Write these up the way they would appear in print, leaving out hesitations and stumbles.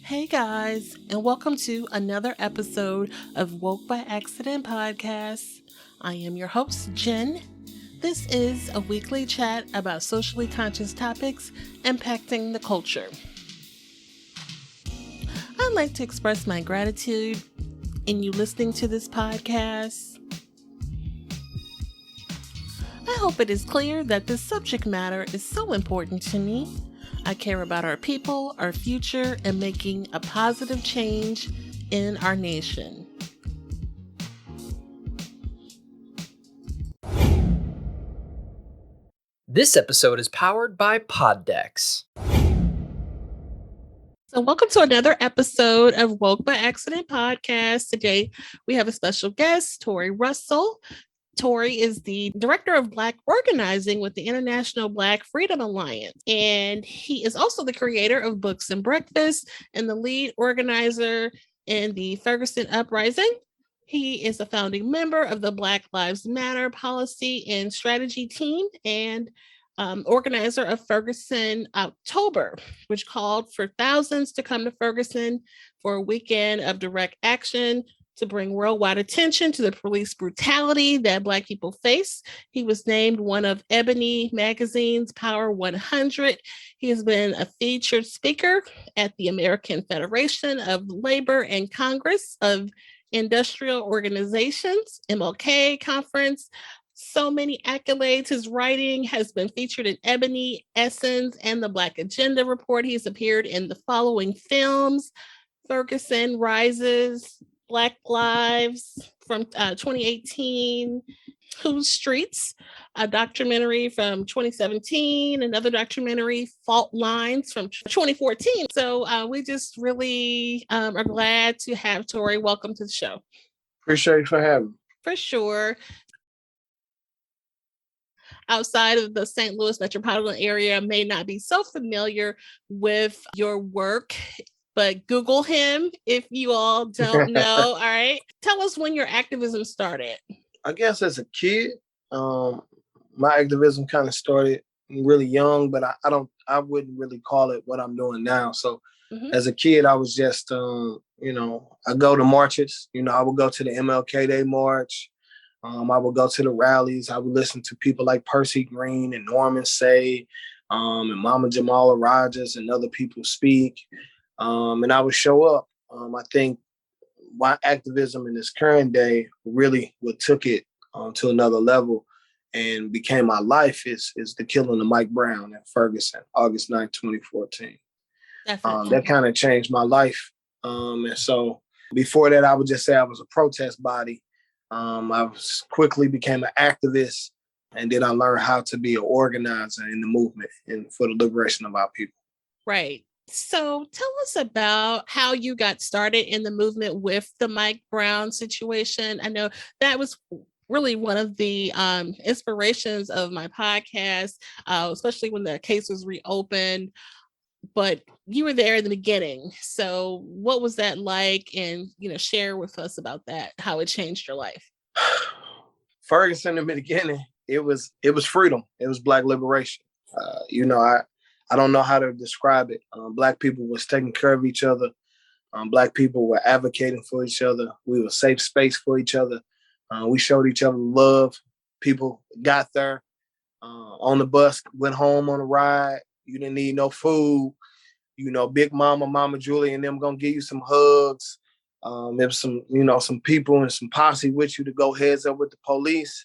Hey guys, and welcome to another episode of Woke by Accident podcast. I am your host, Jen. This is a weekly chat about socially conscious topics impacting the culture. I'd like to express my gratitude in you listening to this podcast. I hope it is clear that this subject matter is so important to me. I care about our people, our future, and making a positive change in our nation. This episode is powered by Poddex. So welcome to another episode of Woke by Accident podcast. Today we have a special guest, Tory Russell. Tory is the director of Black organizing with the International Black Freedom Alliance, and he is also the creator of Books and Breakfast and the lead organizer in the Ferguson Uprising. He is a founding member of the Black Lives Matter policy and strategy team and organizer of Ferguson October, which called for thousands to come to Ferguson for a weekend of direct action to bring worldwide attention to the police brutality that Black people face. He was named one of Ebony Magazine's Power 100. He has been a featured speaker at the American Federation of Labor and Congress of Industrial Organizations, MLK Conference. So many accolades. His writing has been featured in Ebony, Essence, and the Black Agenda Report. He's appeared in the following films: Ferguson Rises, Black Lives from 2018, Whose Streets, a documentary from 2017, another documentary, Fault Lines from 2014. So we just really are glad to have Tory. Welcome to the show. Appreciate you for having me. For sure. Outside of the St. Louis metropolitan area may not be so familiar with your work, but Google him if you all don't know. All right. Tell us when your activism started. I guess as a kid, my activism kind of started really young, but I wouldn't really call it what I'm doing now. So as a kid, I was just, I go to marches. I would go to the MLK Day March. I would go to the rallies. I would listen to people like Percy Green and Norman Say, and Mama Jamala Rogers and other people speak. And I would show up. I think my activism in this current day really what took it to another level and became my life is the killing of Mike Brown at Ferguson, August 9th, 2014. That kind of changed my life. And so before that, I would just say I was a protest body. I quickly became an activist, and then I learned how to be an organizer in the movement and for the liberation of our people. Right. So tell us about how you got started in the movement with the Mike Brown situation. I know that was really one of the inspirations of my podcast, especially when the case was reopened. But you were there in the beginning. So what was that like? And, share with us about that, how it changed your life. Ferguson in the beginning, it was freedom. It was Black liberation. I don't know how to describe it. Black people was taking care of each other. Black people were advocating for each other. We were a safe space for each other. We showed each other love. People got there on the bus, went home on a ride. You didn't need no food. Big Mama Julie and them gonna give you some hugs. There was some people and some posse with you to go heads up with the police.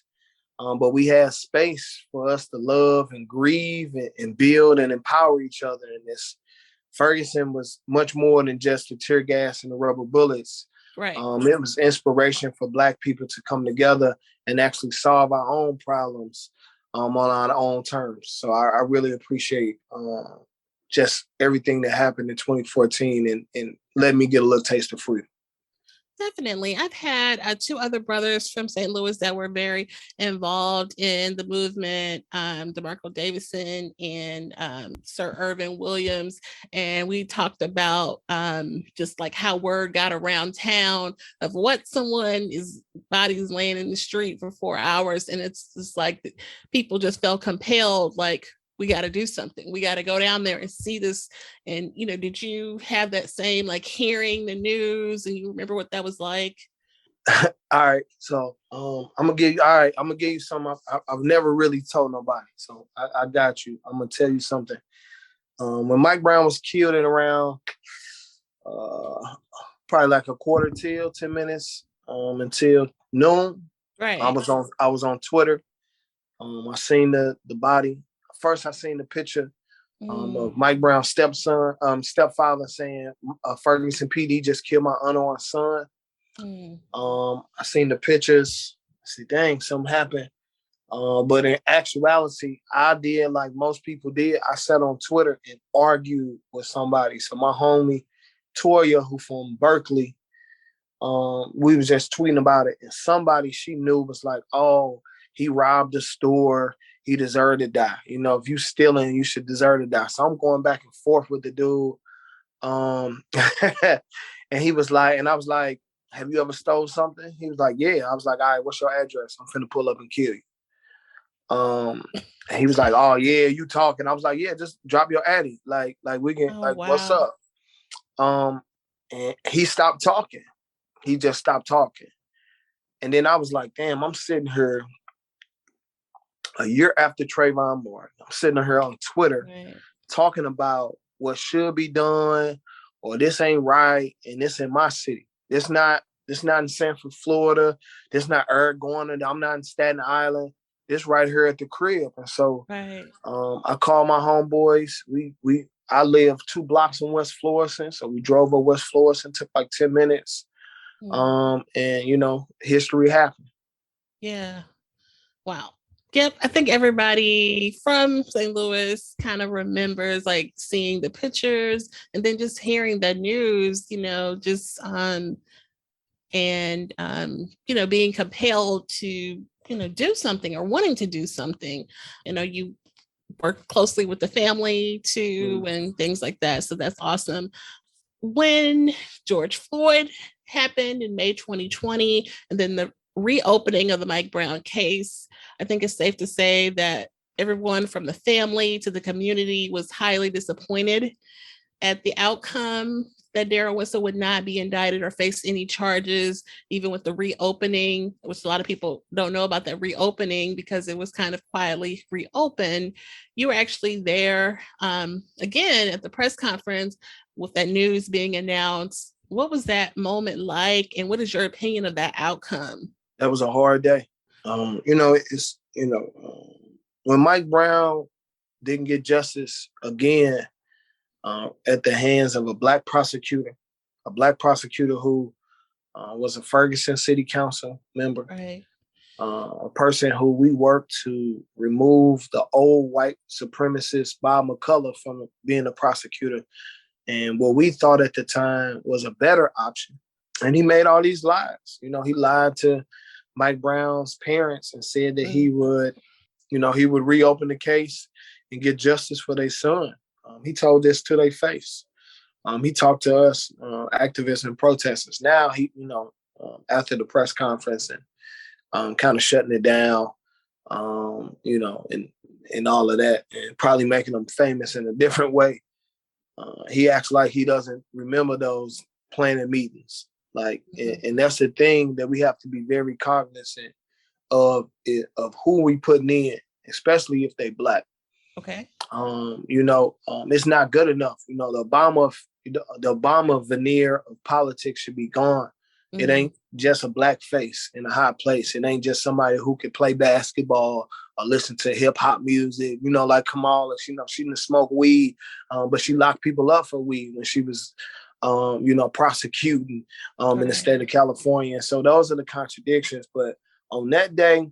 But we had space for us to love and grieve and build and empower each other. And this Ferguson was much more than just the tear gas and the rubber bullets. Right. It was inspiration for Black people to come together and actually solve our own problems on our own terms. So I really appreciate just everything that happened in 2014 and let me get a little taste of freedom. Definitely. I've had two other brothers from St. Louis that were very involved in the movement, DeMarco Davison and Sir Irvin Williams. And we talked about just like how word got around town of what someone's body's laying in the street for 4 hours. And it's just like people just felt compelled, like, we got to do something. We got to go down there and see this. And, did you have that same, like, hearing the news and you remember what that was like? All right. So I'm gonna give you something I've never really told nobody. So I got you. I'm gonna tell you something. When Mike Brown was killed at around probably like a quarter till 10 minutes until noon. Right. I was on Twitter. I seen the body. First I seen the picture of Mike Brown's stepfather saying Ferguson PD just killed my unarmed son. I seen the pictures. I said, dang, something happened. But in actuality, I did like most people did. I sat on Twitter and argued with somebody. So my homie Toya, who from Berkeley, we was just tweeting about it. And somebody she knew was like, oh, he robbed a store. He deserved to die. If you stealing, you should deserve to die. So I'm going back and forth with the dude. And he was like, and I was like, have you ever stole something? He was like, yeah. I was like, all right, what's your address? I'm finna pull up and kill you. And he was like, oh yeah, you talking. I was like, yeah, just drop your addy. Like we can, wow. What's up? And he stopped talking. He just stopped talking. And then I was like, damn, I'm sitting here a year after Trayvon Martin. I'm sitting here on Twitter talking about what should be done or this ain't right. And this in my city. This not in Sanford, Florida. This not Garner. I'm not in Staten Island. This right here at the crib. And so I called my homeboys. I live 2 blocks in West Florissant. So we drove over West Florissant, took like 10 minutes. And history happened. Yeah. Wow. Yep. I think everybody from St. Louis kind of remembers like seeing the pictures and then just hearing the news, just being compelled to, do something or wanting to do something. You work closely with the family too and things like that. So that's awesome. When George Floyd happened in May 2020, and then the reopening of the Mike Brown case, I think it's safe to say that everyone from the family to the community was highly disappointed at the outcome that Darrell Whistle would not be indicted or face any charges, even with the reopening, which a lot of people don't know about that reopening because it was kind of quietly reopened. You were actually there again at the press conference with that news being announced. What was that moment like? And what is your opinion of that outcome? That was a hard day. When Mike Brown didn't get justice again at the hands of a Black prosecutor who was a Ferguson City Council member, a person who we worked to remove the old white supremacist Bob McCullough from being a prosecutor and what we thought at the time was a better option. And he made all these lies. He lied to Mike Brown's parents and said that he would reopen the case and get justice for their son. He told this to their face. He talked to us, activists and protesters. Now after the press conference and kind of shutting it down, and all of that, and probably making them famous in a different way. He acts like he doesn't remember those planning meetings. And that's the thing that we have to be very cognizant of who we putting in, especially if they Black. Okay. It's not good enough. The Obama veneer of politics should be gone. It ain't just a Black face in a high place. It ain't just somebody who could play basketball or listen to hip hop music. Like Kamala, she didn't smoke weed, but she locked people up for weed when she was, prosecuting in the state of California. So those are the contradictions. But on that day,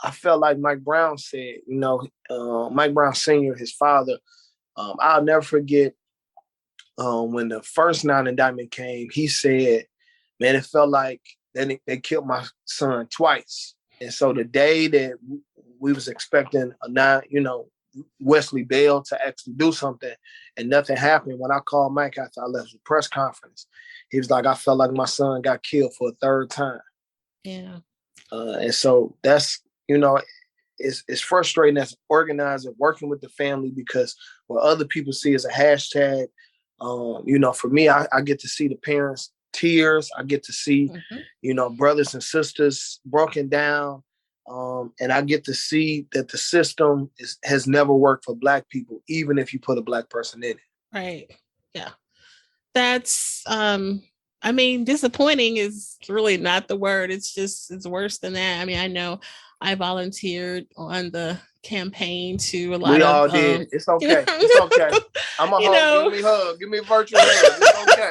I felt like Mike Brown said, Mike Brown Sr., his father, I'll never forget when the first non-indictment came, he said, man, it felt like they killed my son twice. And so the day that we was expecting Wesley Bell to actually do something and nothing happened, when I called Mike after I left the press conference, he was like, I felt like my son got killed for a third time. Yeah. And so that's, it's frustrating as an organizer working with the family, because what other people see as a hashtag, for me, I get to see the parents' tears. I get to see, brothers and sisters broken down. And I get to see that the system has never worked for Black people, even if you put a Black person in it. Right. Yeah. That's, disappointing is really not the word. It's worse than that. I mean, I know I volunteered on the campaign to a lot we of. all did. It's okay. It's okay. I'm a hug. Give me a hug. Give me a virtual hug. It's okay.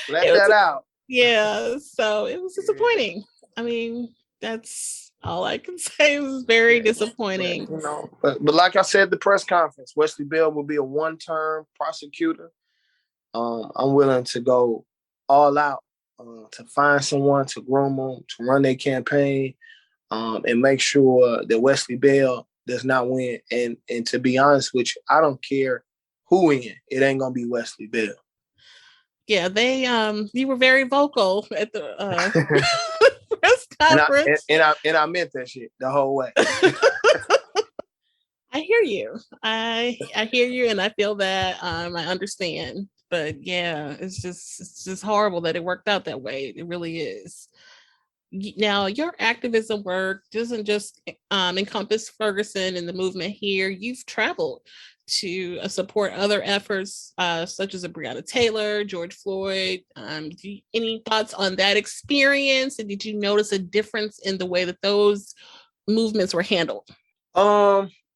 Let that out. Yeah. So it was disappointing. I mean, that's all I can say. It was very disappointing. But like I said at the press conference, Wesley Bell will be a one-term prosecutor. I'm willing to go all out to find someone to groom them, to run their campaign, and make sure that Wesley Bell does not win. And to be honest with you, I don't care who wins. It ain't gonna be Wesley Bell. Yeah, they you were very vocal at the press conference. And I meant that shit the whole way. I hear you. I hear you, and I feel that I understand. But yeah, it's just horrible that it worked out that way. It really is. Now, your activism work doesn't just encompass Ferguson and the movement here. You've traveled to support other efforts such as Breonna Taylor, George Floyd. Any thoughts on that experience? And did you notice a difference in the way that those movements were handled?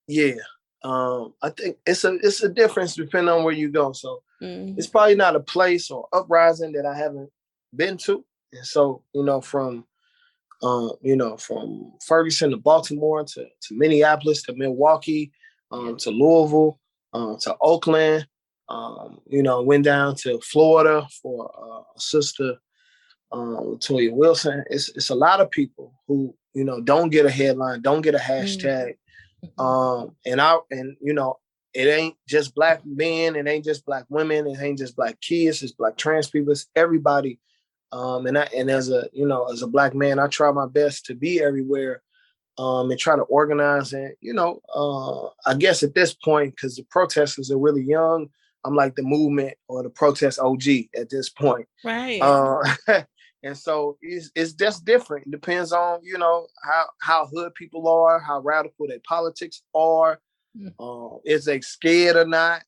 Yeah. I think it's a difference depending on where you go. So it's probably not a place or uprising that I haven't been to. And so, from Ferguson to Baltimore to Minneapolis to Milwaukee, to Louisville, to Oakland, went down to Florida for a sister, Toya Wilson. It's a lot of people who, don't get a headline, don't get a hashtag. It ain't just Black men, it ain't just Black women, it ain't just Black kids, it's Black trans people, it's everybody. And as a Black man, I try my best to be everywhere, and try to organize. And I guess at this point, because the protesters are really young, I'm like the movement or the protest OG at this point. Right. And so it's just different. It depends on how hood people are, how radical their politics are. Is they scared or not?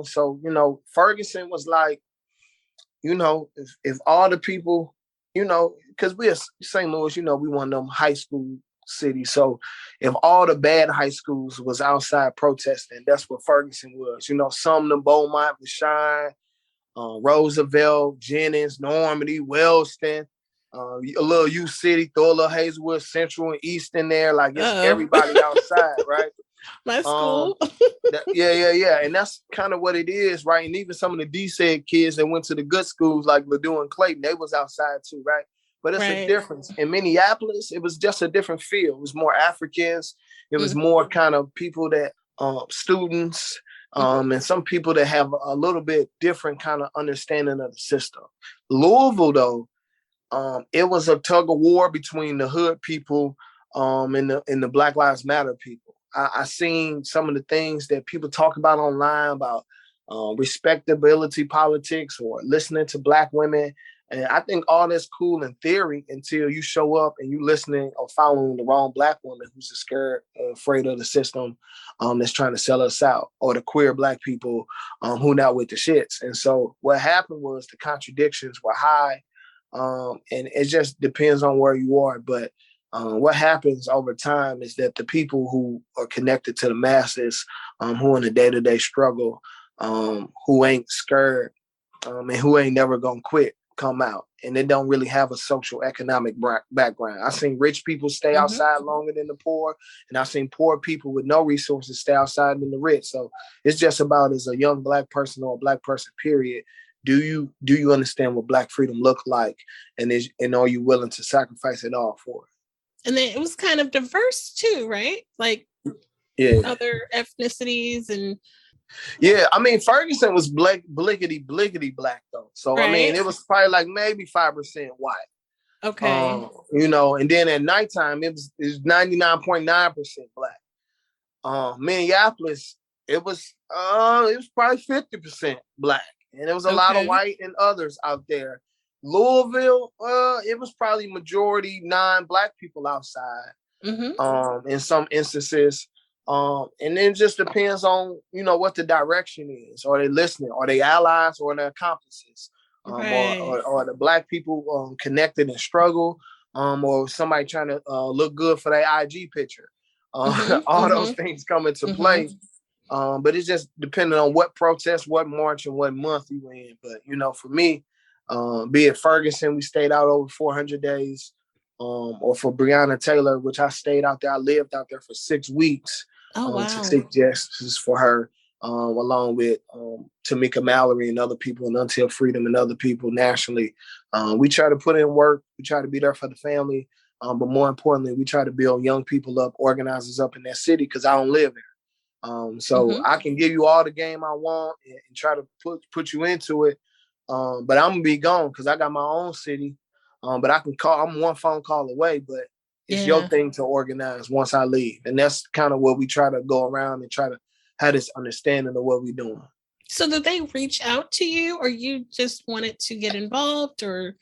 So Ferguson was like, if all the people, because we're St. Louis, we one of them high school cities. So if all the bad high schools was outside protesting, that's what Ferguson was. Sumner, Beaumont, Vashon, Roosevelt, Jennings, Normandy, Wellston, a little U City, throw a little Hazelwood Central and East in there. Like it's everybody outside, right? My school. Yeah. And that's kind of what it is, right? And even some of the D-said kids that went to the good schools like Ladue and Clayton, they was outside too, right? But it's a difference. In Minneapolis, it was just a different feel. It was more Africans. It was more kind of people that, students, and some people that have a little bit different kind of understanding of the system. Louisville, though, it was a tug of war between the hood people and the Black Lives Matter people. I seen some of the things that people talk about online about respectability politics or listening to Black women. And I think all that's cool in theory until you show up and you listening or following the wrong Black woman who's scared or afraid of the system that's trying to sell us out, or the queer Black people who not with the shits. And so what happened was the contradictions were high, and it just depends on where you are. But what happens over time is that the people who are connected to the masses, who in the day-to-day struggle, who ain't scared, and who ain't never gonna quit, come out, and they don't really have a social economic background. I've seen rich people stay outside longer than the poor, and I've seen poor people with no resources stay outside than the rich. So it's just about, as a young Black person or a Black person, period, do you understand what Black freedom look like, and are you willing to sacrifice it all for it? And then it was kind of diverse too, right? Like other ethnicities and. Yeah, I mean, Ferguson was bliggity Black though. So, right. I mean, it was probably like maybe 5% white. Okay. And then at nighttime it was 99.9% black. Minneapolis, it was probably 50% black, and there was a lot of Okay. white and others out there. Louisville, it was probably majority non-black people outside. In some instances. And then it just depends on, what the direction is. Are they listening? Are they allies or the accomplices? Right. Or the black people connected and struggle, or somebody trying to look good for their IG picture. All those things come into play. But it's just depending on what protest, what march, and what month you in. But, for me, be it Ferguson, we stayed out over 400 days. Or for Breonna Taylor, which I stayed out there. I lived out there for 6 weeks wow. to seek justice for her, along with Tamika Mallory and other people, and Until Freedom and other people nationally. We try to put in work. We try to be there for the family. But more importantly, we try to build young people up, organizers up in that city, because I don't live there. So I can give you all the game I want and try to put you into it. But I'm going to be gone because I got my own city. But I can call, I'm one phone call away, but it's your thing to organize once I leave. And that's kind of what we try to go around and try to have this understanding of what we're doing. So did they reach out to you, or you just wanted to get involved, or?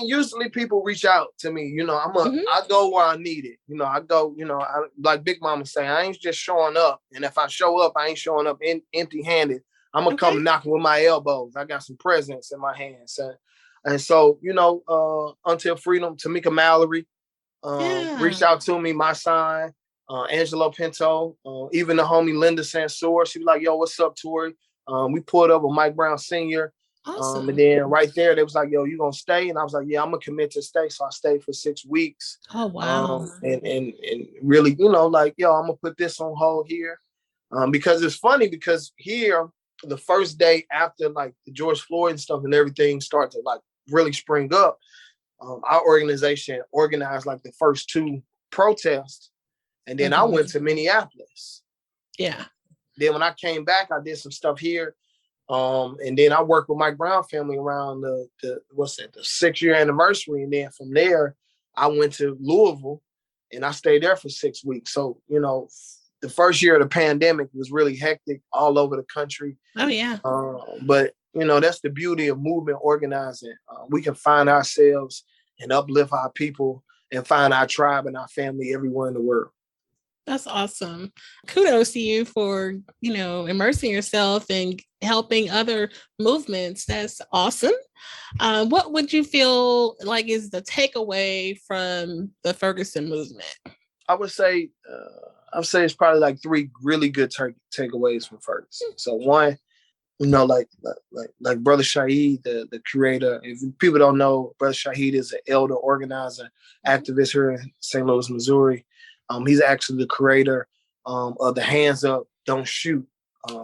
Usually people reach out to me. I go where I need it. I go, like Big Mama say, I ain't just showing up. And if I show up, I ain't showing up empty handed. I'm going to come knocking with my elbows. I got some presents in my hands. And so, Until Freedom, Tamika Mallory reached out to me, my son, Angelo Pinto, even the homie Linda Sansour. She was like, yo, what's up, Tory? We pulled up with Mike Brown Sr. Awesome. And then right there, they was like, yo, you gonna stay? And I was like, yeah, I'm gonna commit to stay. So I stayed for 6 weeks. Oh, wow. And really, like, yo, I'm gonna put this on hold here. Because it's funny because here, the first day after like the George Floyd and stuff and everything started to like really spring up, our organization organized like the first 2 protests. And then I went to Minneapolis. Yeah. Then when I came back, I did some stuff here. And then I worked with Mike Brown family around the 6-year anniversary. And then from there, I went to Louisville and I stayed there for 6 weeks. So, the first year of the pandemic was really hectic all over the country. Oh, yeah. But, that's the beauty of movement organizing. We can find ourselves and uplift our people and find our tribe and our family everywhere in the world. That's awesome. Kudos to you for, immersing yourself and helping other movements. That's awesome. What would you feel like is the takeaway from the Ferguson movement? I would say it's probably like 3 really good takeaways from Ferguson. So one, like Brother Shaheed, the creator. If people don't know, Brother Shaheed is an elder organizer, activist here in St. Louis, Missouri. He's actually the creator of the Hands Up, Don't Shoot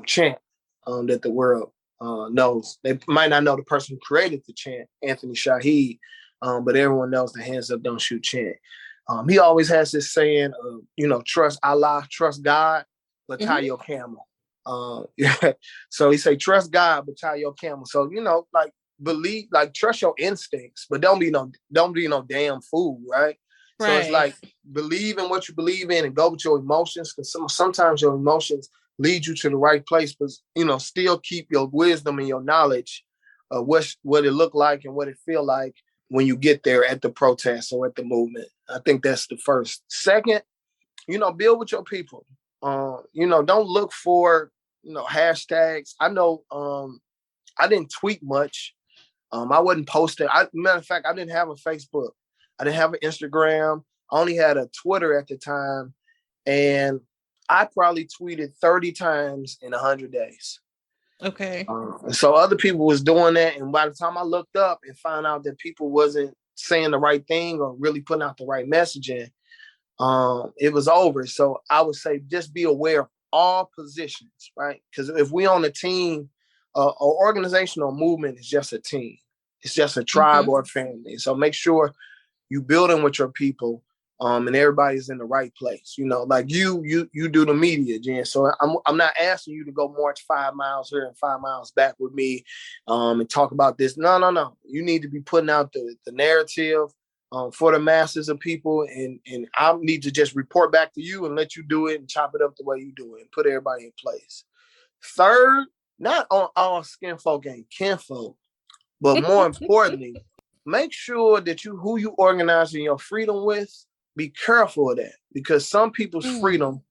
chant that the world knows. They might not know the person who created the chant, Anthony Shaheed, but everyone knows the Hands Up, Don't Shoot chant. He always has this saying, trust Allah, trust God, but tie your camel. So he say, trust God, but tie your camel. So, like believe, like trust your instincts, but don't be no damn fool, right? So it's like believe in what you believe in and go with your emotions, because sometimes your emotions lead you to the right place, but still keep your wisdom and your knowledge of what it looked like and what it feel like when you get there at the protest or at the movement. I think that's the first. Second, build with your people. Don't look for hashtags. I know I didn't tweet much. I wasn't posting. Matter of fact, I didn't have a Facebook. I didn't have an Instagram. I only had a Twitter at the time. And I probably tweeted 30 times in 100 days. Okay. So other people was doing that. And by the time I looked up and found out that people wasn't saying the right thing or really putting out the right messaging, it was over. So I would say just be aware of all positions, right? Because if we on a team, an organizational movement is just a team. It's just a tribe or a family. So make sure you building with your people, and everybody's in the right place. Like you do the media, Jen. So I'm not asking you to go march 5 miles here and 5 miles back with me, and talk about this. No. You need to be putting out the narrative for the masses of people, and I need to just report back to you and let you do it and chop it up the way you do it and put everybody in place. Third, not on all skin folk ain't kinfolk, but more importantly, make sure that who you organizing your freedom with, be careful of that, because some people's freedom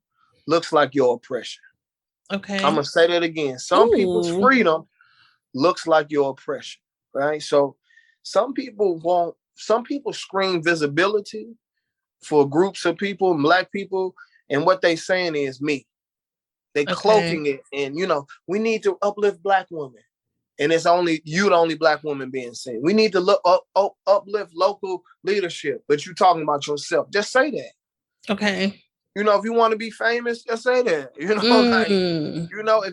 looks like your oppression. Okay. I'm going to say that again. Some people's freedom looks like your oppression, right? So some people scream visibility for groups of people, Black people, and what they saying is me. They cloaking it, and we need to uplift Black women, and it's only you, the only Black woman being seen. We need to uplift local leadership, but you talking about yourself. Just say that. Okay. If you want to be famous, just say that. If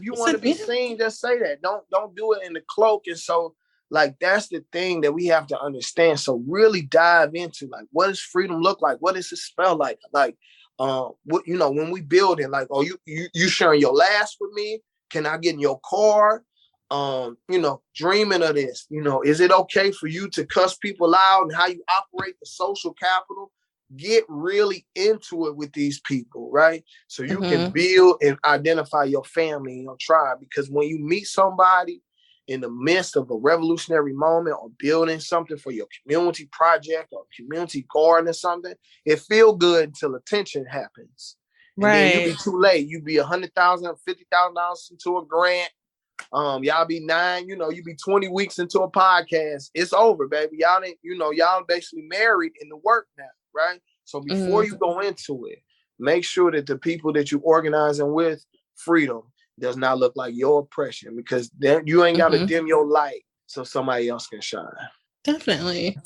you want to be seen, just say that. Don't do it in the cloak. And so, that's the thing that we have to understand. So really dive into what does freedom look like? What does it smell like? When we build it, you sharing your last with me? Can I get in your car? Dreaming of this. Is it okay for you to cuss people out and how you operate the social capital? Get really into it with these people, right? So you can build and identify your family and your tribe. Because when you meet somebody in the midst of a revolutionary moment or building something for your community project or community garden or something, it feel good until attention happens. Right. And then you be too late. You be $100,000, $50,000 into a grant. Y'all be 9, you be 20 weeks into a podcast. It's over, baby. Y'all basically married in the work now, right? So before you go into it, make sure that the people that you organizing with, freedom does not look like your oppression, because then you ain't got to dim your light so somebody else can shine. Definitely.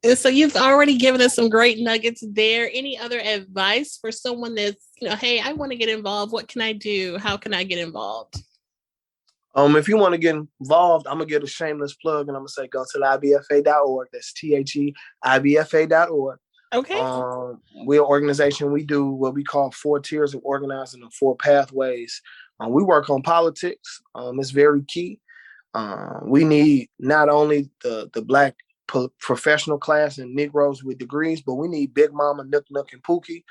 And so you've already given us some great nuggets there. Any other advice for someone that's, hey, I want to get involved. What can I do? How can I get involved? If you want to get involved, I'm going to give a shameless plug, and I'm going to say go to ibfa.org. That's THEIBFA.org. Okay. We're an organization. We do what we call 4 tiers of organizing and 4 pathways. We work on politics. It's very key. We need not only the Black professional class and Negroes with degrees, but we need Big Mama, Nook, and Pookie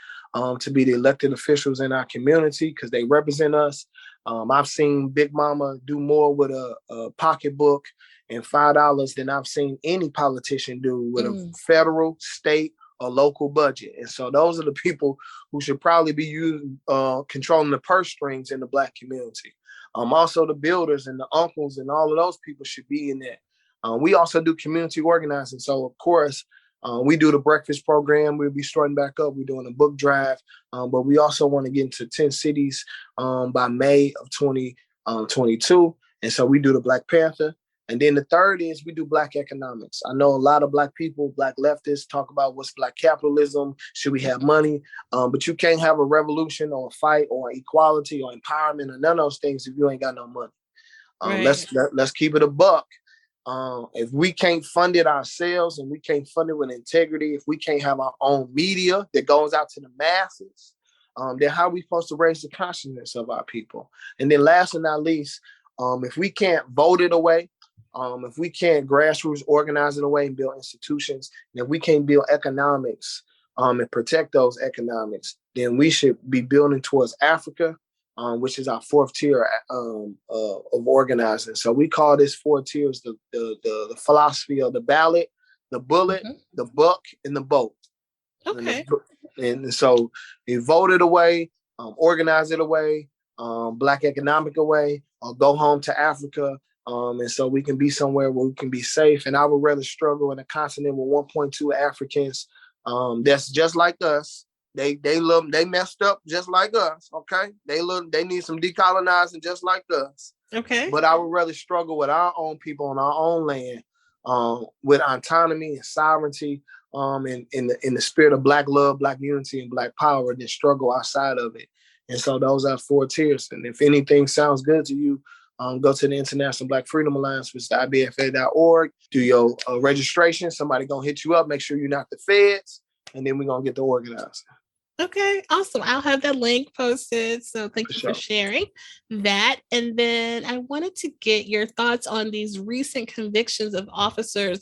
to be the elected officials in our community, because they represent us. I've seen Big Mama do more with a pocketbook and $5 than I've seen any politician do with a federal, state, or local budget. And so those are the people who should probably be controlling the purse strings in the Black community. Also the builders and the uncles and all of those people should be in that. We also do community organizing. So of course, we do the breakfast program. We'll be starting back up. We're doing a book drive, but we also want to get into 10 cities by May of 2022. And so we do the Black Panther. And then the third is we do Black economics. I know a lot of Black people, Black leftists talk about what's Black capitalism. Should we have money? But you can't have a revolution or a fight or equality or empowerment or none of those things if you ain't got no money. Right. Let's keep it a buck. If we can't fund it ourselves and we can't fund it with integrity, if we can't have our own media that goes out to the masses, then how are we supposed to raise the consciousness of our people? And then last but not least, if we can't vote it away, if we can't grassroots organize it away and build institutions, and if we can't build economics and protect those economics, then we should be building towards Africa, which is our 4th tier of organizing. So we call this 4 tiers the philosophy of the ballot, the bullet, the buck, and the boat. Okay. And so you vote it away, organize it away, Black economic away, or go home to Africa. And so we can be somewhere where we can be safe. And I would rather struggle in a continent with 1.2 Africans that's just like us. They messed up just like us. Okay. They need some decolonizing just like us. Okay. But I would rather struggle with our own people on our own land, with autonomy and sovereignty, in the spirit of Black love, Black unity, and Black power, than struggle outside of it. And so those are 4 tiers. And if anything sounds good to you, go to the International Black Freedom Alliance, which is IBFA.org. Do your registration. Somebody gonna hit you up. Make sure you're not the feds. and then we're gonna get to organizing. Okay, awesome. I'll have that link posted. So thank you for Sure. sharing that. And then I wanted to get your thoughts on these recent convictions of officers,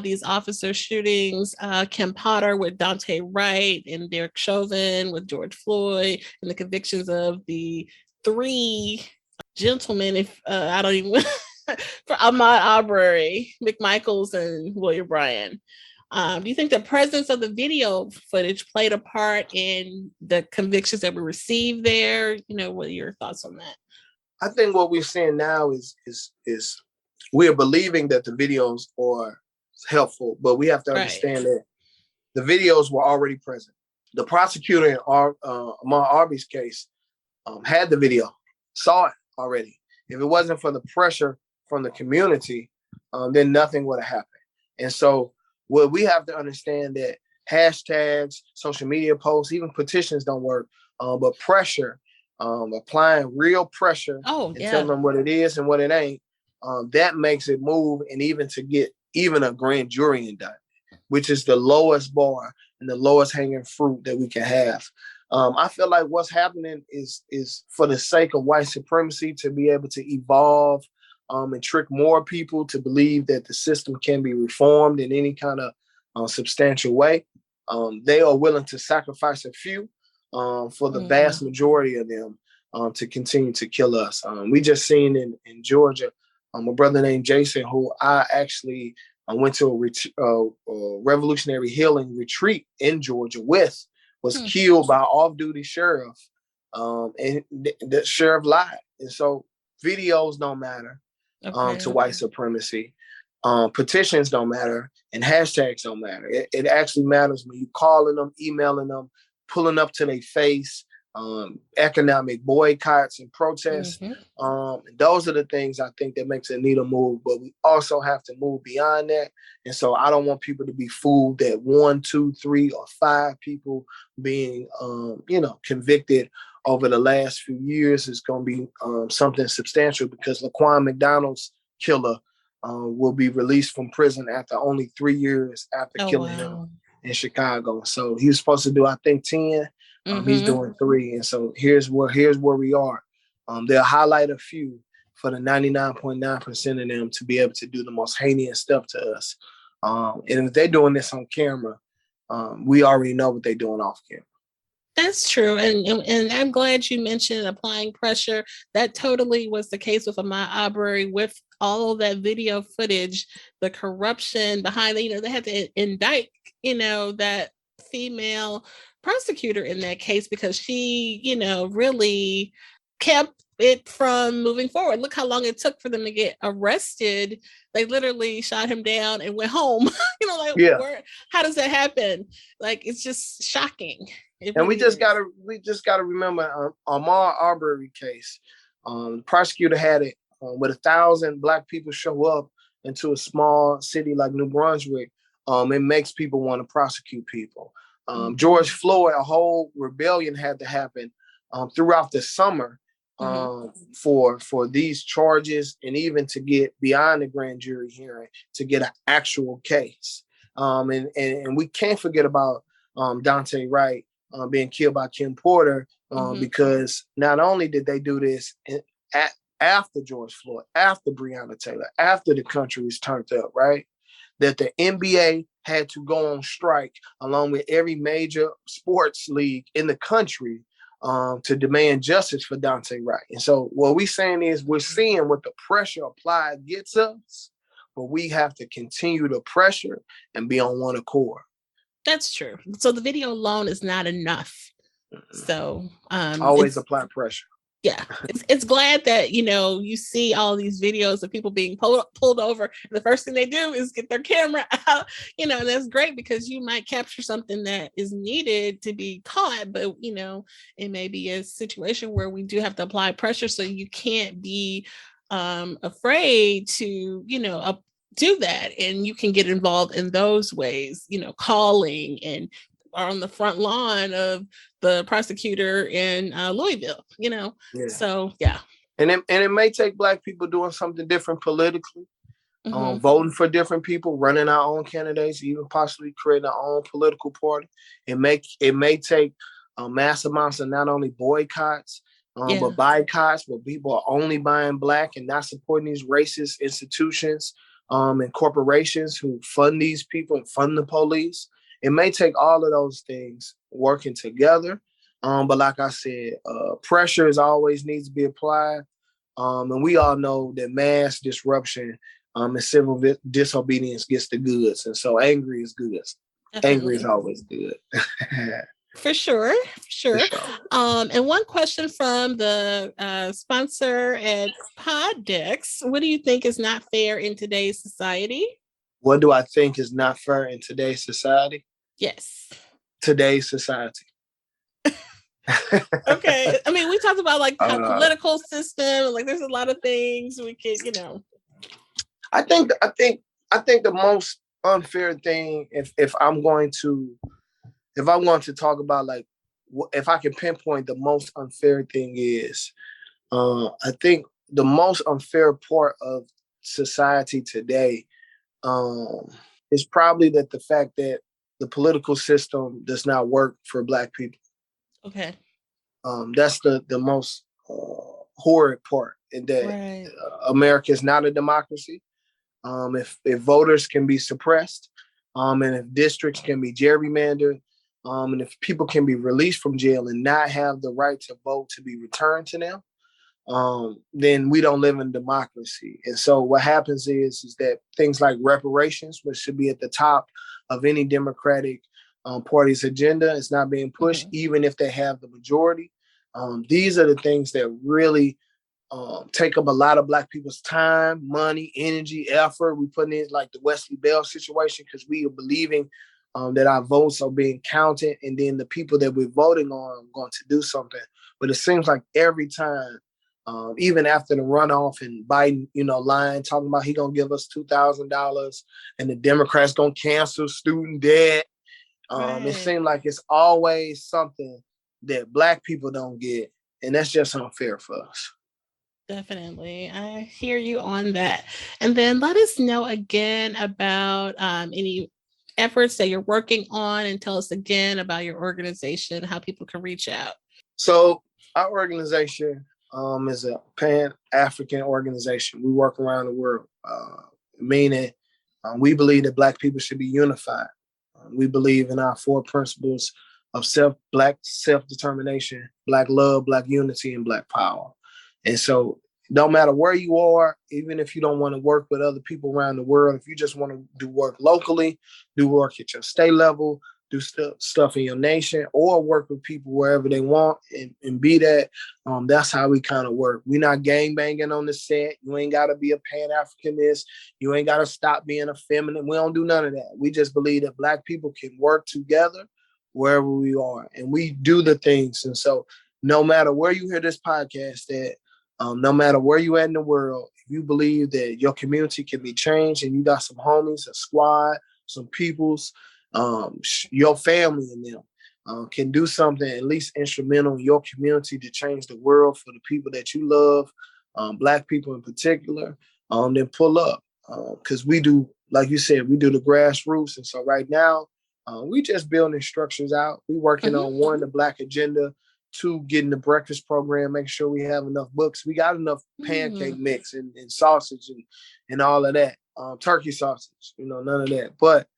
these officer shootings, Kim Potter with Dante Wright and Derek Chauvin with George Floyd, and the convictions of the three gentlemen, if I don't even, for Ahmaud Arbery, McMichaels, and William Bryan. Do you think the presence of the video footage played a part in the convictions that we received there? What are your thoughts on that? I think what we're seeing now is we are believing that the videos are helpful, but we have to understand that the videos were already present. The prosecutor in Ahmaud Arbery's case had the video, saw it already. If it wasn't for the pressure from the community, then nothing would have happened. And so, well, we have to understand that hashtags, social media posts, even petitions don't work, but pressure, applying real pressure and telling them what it is and what it ain't, that makes it move, and even to get even a grand jury indictment, which is the lowest bar and the lowest hanging fruit that we can have. I feel like what's happening is for the sake of white supremacy to be able to evolve and trick more people to believe that the system can be reformed in any kind of substantial way. They are willing to sacrifice a few for the vast majority of them to continue to kill us. We just seen in Georgia, a brother named Jason, who I actually went to a revolutionary healing retreat in Georgia with, was killed by off-duty sheriff, and the sheriff lied. And so videos don't matter to white supremacy. Petitions don't matter, and hashtags don't matter. It actually matters when you calling them, emailing them, pulling up to their face, economic boycotts and protests. Those are the things I think that makes it need a move, but we also have to move beyond that. And so I don't want people to be fooled that 1, 2, 3, or 5 people being, convicted over the last few years is going to be something substantial, because Laquan McDonald's killer will be released from prison after only 3 years after killing him in Chicago. So he was supposed to do, I think, 10. He's doing 3. And so here's where we are. They'll highlight a few for the 99.9% of them to be able to do the most heinous stuff to us. And if they're doing this on camera, we already know what they're doing off camera. That's true. And I'm glad you mentioned applying pressure. That totally was the case with Ahmaud Arbery, with all of that video footage, the corruption behind it. They had to indict, that female prosecutor in that case, because she, really kept it from moving forward. Look how long it took for them to get arrested. They literally shot him down and went home. How does that happen? Like, it's just shocking. And we just gotta remember Ahmaud Arbery case. The prosecutor had it with 1,000 Black people show up into a small city like New Brunswick. It makes people want to prosecute people. George Floyd, a whole rebellion had to happen throughout the summer for these charges, and even to get beyond the grand jury hearing to get an actual case. And we can't forget about Dante Wright being killed by Kim Porter, because not only did they do this after George Floyd, after Breonna Taylor, after the country was turned up, right? That the NBA had to go on strike along with every major sports league in the country to demand justice for Dante Wright. And so what we're saying is we're seeing what the pressure applied gets us, but we have to continue to pressure and be on one accord. That's true. So the video alone is not enough. So always apply pressure. Yeah, it's glad that, you see all these videos of people being pulled over. The first thing they do is get their camera out, and that's great, because you might capture something that is needed to be caught. But, it may be a situation where we do have to apply pressure. So you can't be afraid to, do that. And you can get involved in those ways, calling and are on the front lawn of the prosecutor in Louisville, So, yeah. And it may take Black people doing something different politically, voting for different people, running our own candidates, even possibly creating our own political party. It may take mass amounts of not only boycotts, but boycotts where people are only buying Black and not supporting these racist institutions and corporations who fund these people and fund the police. It may take all of those things working together. But like I said, pressure is always needs to be applied. And we all know that mass disruption and civil disobedience gets the goods. And so angry is good. Definitely. Angry is always good. For sure. And one question from the sponsor at Poddex. What do you think is not fair in today's society? What do I think is not fair in today's society? Yes. Today's society. Okay. I mean, we talked about like the political system. Like, there's a lot of things we could, I think the most unfair thing, if I want to talk about, like, if I can pinpoint the most unfair thing is, I think the most unfair part of society today is probably that the fact that the political system does not work for Black people. Okay. That's the most horrid part, in that America is not a democracy. If voters can be suppressed, and if districts can be gerrymandered, and if people can be released from jail and not have the right to vote to be returned to them, then we don't live in democracy. And so what happens is that things like reparations, which should be at the top of any Democratic party's agenda, is not being pushed, even if they have the majority. These are the things that really take up a lot of Black people's time, money, energy, effort. We put in like the Wesley Bell situation because we are believing that our votes are being counted, and then the people that we're voting on are going to do something. But it seems like every time, even after the runoff and Biden, lying, talking about he gonna give us $2,000 and the Democrats gonna cancel student debt. It seems like it's always something that Black people don't get, and that's just unfair for us. Definitely. I hear you on that. And then let us know again about any efforts that you're working on, and tell us again about your organization, how people can reach out. So our organization is a Pan-African organization. We work around the world, meaning we believe that Black people should be unified. We believe in our 4 principles of Black self-determination, Black love, Black unity, and Black power. And so no matter where you are, even if you don't want to work with other people around the world, if you just want to do work locally, do work at your state level, do stuff in your nation, or work with people wherever they want and be that, that's how we kind of work. We're not gang banging on the set. You ain't got to be a Pan-Africanist. You ain't got to stop being a feminine. We don't do none of that. We just believe that Black people can work together wherever we are, and we do the things. And so no matter where you hear this podcast at, no matter where you at in the world, if you believe that your community can be changed and you got some homies, a squad, some peoples, your family and them can do something at least instrumental in your community to change the world for the people that you love, Black people in particular, then pull up. Because we do, like you said, we do the grassroots. And so right now, we just building structures out. We working on 1, the Black agenda, 2, getting the breakfast program, making sure we have enough books. We got enough pancake mix and sausage and all of that. Turkey sausage, none of that. But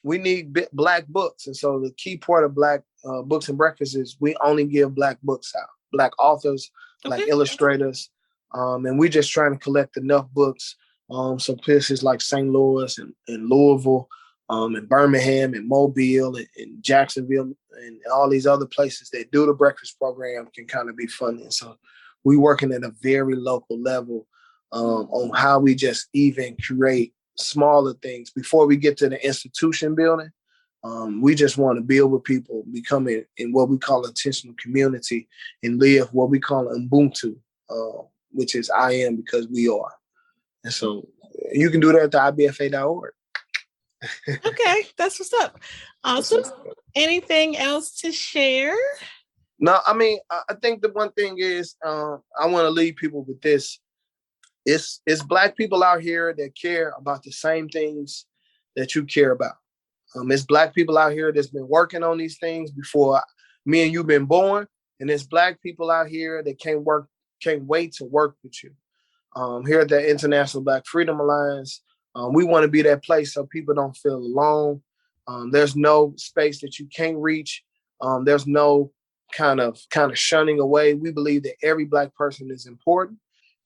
we need Black books. And so the key part of Black books and breakfast is we only give Black books out, Black authors, Black illustrators. And we just trying to collect enough books. So places like St. Louis and Louisville, and Birmingham and Mobile and Jacksonville and all these other places that do the breakfast program can kind of be funded. So we working at a very local level on how we just even create smaller things before we get to the institution building. We just want to build with people, become in what we call intentional community, and live what we call Ubuntu, which is I am because we are. And so you can do that at the IBFA.org. Okay, that's what's up. Awesome. Anything else to share? No, I mean, I think the one thing is I want to leave people with this. it's Black people out here that care about the same things that you care about. It's Black people out here that's been working on these things before me and you been born, and there's Black people out here that can't wait to work with you. Here at the International Black Freedom Alliance, we want to be that place so people don't feel alone. There's no space that you can't reach. There's no kind of shunning away. We believe that every Black person is important.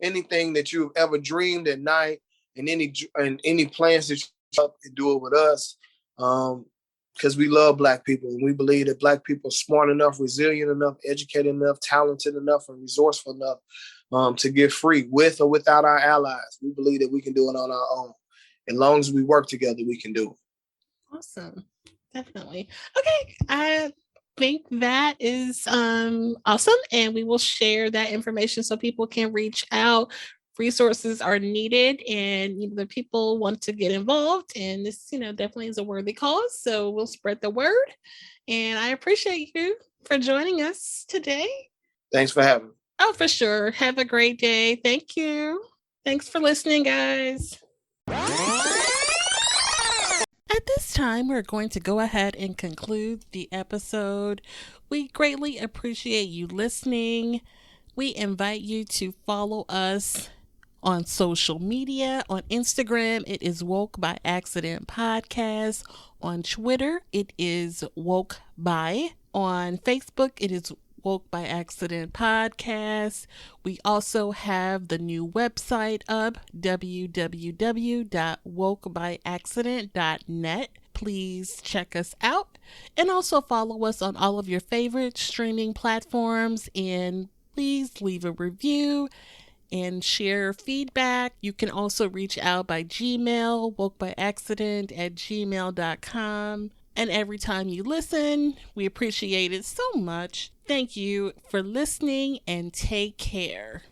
Anything that you've ever dreamed at night, and any plans that you up and do it with us, because we love Black people, and we believe that Black people are smart enough, resilient enough, educated enough, talented enough, and resourceful enough to get free with or without our allies. We believe that we can do it on our own. As long as we work together, we can do it. Awesome. Definitely. Okay. I think that is awesome. And we will share that information so people can reach out. Resources are needed, and the people want to get involved. And this, definitely is a worthy cause. So we'll spread the word. And I appreciate you for joining us today. Thanks for having me. Oh, for sure. Have a great day. Thank you. Thanks for listening, guys. At this time, we're going to go ahead and conclude the episode. We greatly appreciate you listening. We invite you to follow us on social media. On Instagram, it is Woke by Accident Podcast. On Twitter, it is Woke by. On Facebook, it is Woke by Accident Podcast. We also have the new website up, www.wokebyaccident.net. Please check us out, and also follow us on all of your favorite streaming platforms, and please leave a review and share feedback. You can also reach out by Gmail, wokebyaccident@gmail.com. And every time you listen, we appreciate it so much. Thank you for listening, and take care.